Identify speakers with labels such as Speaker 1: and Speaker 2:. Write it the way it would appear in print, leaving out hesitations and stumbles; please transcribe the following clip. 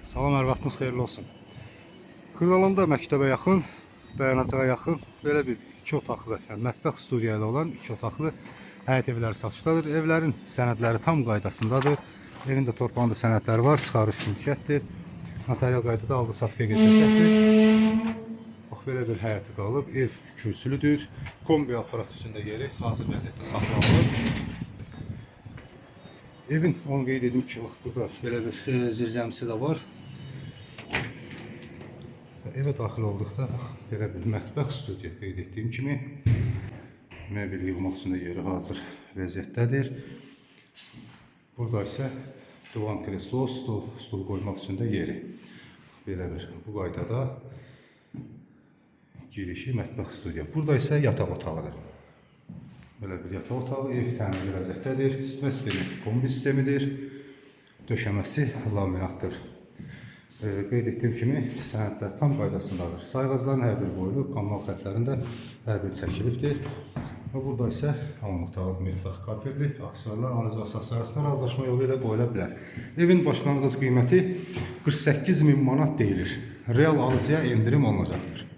Speaker 1: Salam, hər vaxtınız xeyirli olsun. Xırdalanda məktəbə yaxın, dayanacağa yaxın belə bir 2 otaqlı, yəni mətbəx studiya ilə olan 2 otaqlı həyət evləri satışdadır. Evlərin sənədləri tam qaydasındadır. Evin də torpağında sənədləri var, çıxarış mülkiyyətdir. Notarial qaydada aldı-satqıya keçəcəkdir. Bax, belə bir həyəti qalıb. Ev kürsülüdür. Kombi aparat üstündə yeri hazır vəziyyətdə saxlanılır. Evin, onu qeyd edim ki, bax, burada belə bir zirzəmisi də var. Evə daxil olduqda belə bir mətbəx studiya qeyd etdiyim kimi mebel yığmaq üçün də yeri hazır vəziyyətdədir. Burada isə divan kreslo, stul qoymaq üçün də yeri. Belə bir bu qaydada girişi mətbəx studiya. Burada isə yataq otağıdır. Belə bir yataq otağı, ev təmirli vəziyyətdədir. İsitmə sistemi kombi sistemidir. Döşəməsi laminatdır. Qeyd etdiyim kimi sənədlər tam qaydasındadır. Sayğacların hər bir boylu, kanal xətlərində hər bir çəkilibdir. Və burada isə hamam otağı metaq karpetli, aksarlar, analiz və əsas arasında razılaşma yolu ilə qoyula bilər. Evin başlanğıc qiyməti 48.000 manat deyilir. Real alıcıya endirim olunacaqdır.